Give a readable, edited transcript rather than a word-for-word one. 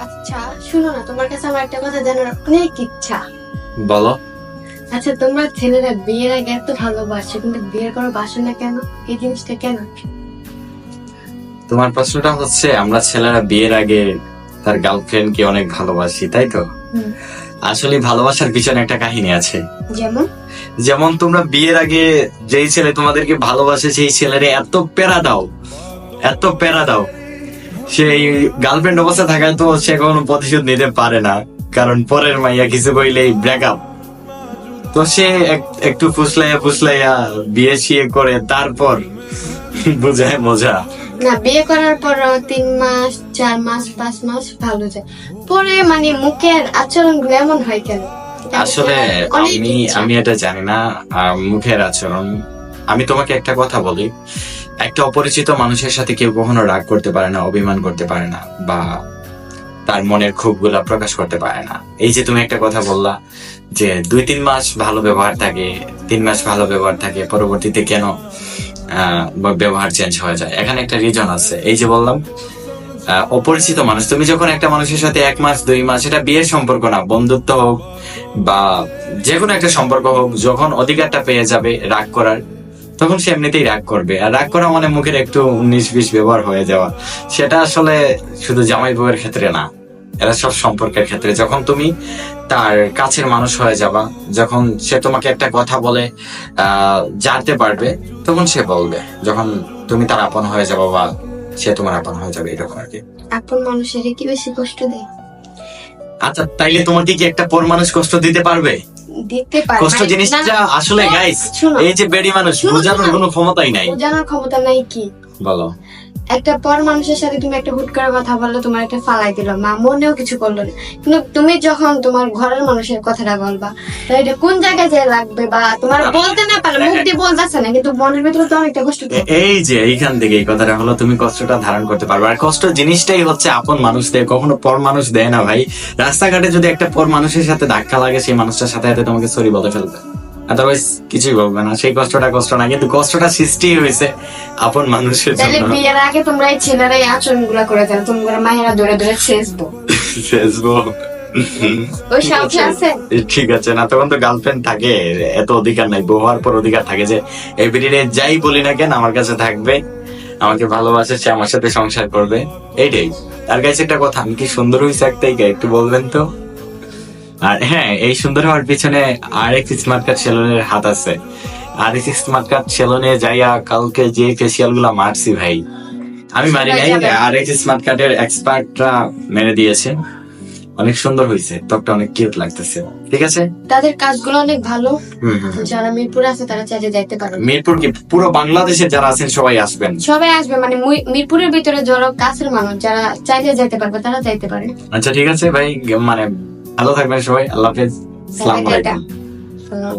আচ্ছা শুনো না, তোমার কাছে আমার একটা কথা জানার অনেক ইচ্ছা। বলো। আচ্ছা তোমরা ছেলেরা বিয়ের আগে এত ভালোবাসে কিন্তু বিয়ের পর বাসে না কেন? এই জিনিসটা কেন? তোমার প্রশ্নটা হচ্ছে আমরা ছেলেরা বিয়ের আগে তার গার্লফ্রেন্ড কে অনেক ভালোবাসি, তাই তো? হুম। আসলে ভালোবাসার পিছনে একটা কাহিনী আছে। যেমন? যেমন তোমরা বিয়ের আগে যেই ছেলে তোমাদেরকে ভালোবাসে সেই ছেলেরে এত প্যারা দাও, এত প্যারা দাও, সেই গার্লফ্রেন্ড অবস্থা থাকায় তো সে কখনো প্রতিশোধ নিতে পারে না, কারণ পরের মাইয়া কিছু কইলেই ব্রেকআপ। তো সে একটু ফুসলাইয়া ফুসলাইয়া বিয়ে শিয়ে করে তারপর বুঝায় মজা। না, বিয়ে করার পর 3 মাস 4 মাস 5 মাস ভালো যায়, পরে মানে মুখের আচরণ গুলো এমন হয় কেন? আসলে অনেক আমি ইচ্ছা। আমি এটা জানি না। মুখের আচরণ, আমি তোমাকে একটা কথা বলি, একটা অপরিচিত মানুষের সাথে কেউ কখনো রাগ করতে পারে না, অভিমান করতে পারে না, বা তার মনের ক্ষোভগুলা প্রকাশ করতে পারে না। এই যে তুমি একটা কথা বললা যে 2-3 মাস ভালো ব্যবহার থাকে, 3 মাস ভালো ব্যবহার থাকে, পরবর্তীতে কেন ব্যবহার চেঞ্জ হয়ে যায়, এখানে একটা রিজন আছে। এই যে বললাম অপরিচিত মানুষ, তুমি যখন একটা মানুষের সাথে 1 মাস 2 মাস, এটা বিয়ের সম্পর্ক না, বন্ধুত্ব হোক বা যে কোনো একটা সম্পর্ক হোক, যখন অধিকারটা পেয়ে যাবে রাগ করার, তখন সে এমনিতেই রাগ করবে। আর রাগ করা মানে মুখের একটু 19-20 ব্যবহার হয়ে যাওয়া। সেটা আসলে শুধু জামাই বউয়ের ক্ষেত্রে না, এরা সব সম্পর্কের ক্ষেত্রে। যখন তুমি তার কাছের মানুষ হয়ে যাবা, যখন সে তোমাকে একটা কথা বলে জানতে পারবে, তখন সে বলবে। যখন তুমি তার আপন হয়ে যাবা বা সে তোমার আপন হয়ে যাবে, এরকম আর কি। আপন মানুষের কি বেশি কষ্ট দেয়? আচ্ছা, তাইলে তোমাকে কি একটা পর মানুষ কষ্ট দিতে পারবে? দিতে পারে। কষ্ট মানে জিনিসটা না, আসলে না, গাইস, শোনো। এই যে বেডি মানুষ, শোনো, বোঝানোর শোনো। কোনো ক্ষমতাই নাই। জানার ক্ষমতা নাই কি? বলো। একটা পর মানুষের সাথে তুমি একটা হুট করে কথা বললে, তোমার একটা ফালাই দিল, মা মনেও কিছু করলো না, কিন্তু তুমি যখন তোমার ঘরের মানুষের কথাটা বলবা, তাহলে এটা কোন জায়গায় যে লাগবে, বা তোমার বলতে না পারলে মুখ দিয়ে বলতেছে না, কিন্তু মনের ভিতরে তো অনেকটা কষ্ট থাকে। এই যে এইখান থেকে এই কথাটা হলো, তুমি কষ্টটা ধারণ করতে পারবে। আর কষ্ট জিনিসটাই হচ্ছে আপন মানুষ দেয়, কখনো পর মানুষ দেয় না ভাই। রাস্তাঘাটে যদি একটা পর মানুষের সাথে ধাক্কা লাগে, সেই মানুষটার সাথে সাথে তোমাকে সরি বলে ফেলবে, আদারওয়াইজ কিছুই বলবে না। সেই কষ্টটা কষ্ট না, কিন্তু কষ্টটা সৃষ্টি হয়েছে আপন মানুষের তাহলে জন্য। বিয়ের আগে তোমরা এই ছেলেরা এই আচরণ গুলা করে দেন, তোমরা মায়েরা ধরে ধরে ছেঁচবো, ফেসবুক ওই সাহস আছে? ঠিক আছে না, তখন তো গার্লফ্রেন্ড থাকে, এত অধিকার নাই। বউ হওয়ার পর অধিকার থাকে যে এই পিরিয়ডে যাই বলি না কেন আমার কাছে থাকবে, আমাকে ভালোবাসে, সে আমার সাথে সংসার করবে, এইটাই। তার কাছে একটা কথা, আমি কি সুন্দর হয়েছে একটাই একটু বলবেন তো? আর হ্যাঁ, এই সুন্দর হওয়ার পিছনে আরেক স্মার্ট কার্ড সেলুনের হাত আছে। আরেক স্মার্ট কার্ড সেলুনে যাইয়া কালকে যে ফেসিয়াল গুলা মারছি ভাই, আমি মারি নাই, আরেক স্মার্ট কার্ডের এক্সপার্টরা মেরে দিয়েছে। অনেক সুন্দর হয়েছে, ত্বকটা অনেক কিউট লাগতেছে। ঠিক আছে, তাদের কাজগুলো অনেক ভালো। হুম হুম। যারা মিরপুরে আছে তারা চাইলে যাইতে পারো। মিরপুর কি পুরো বাংলাদেশে যারা আছেন সবাই আসবেন? সবাই আসবে, মানে মিরপুরের ভিতরে যারা কাছের মানুষ যারা চাইলে যাইতে পারবে তারা যাইতে পারে। আচ্ছা ঠিক আছে ভাই, মানে ভালো থাকবেন সবাই, আল্লাহ হাফেজ, আসসালামু আলাইকুম। সালাম।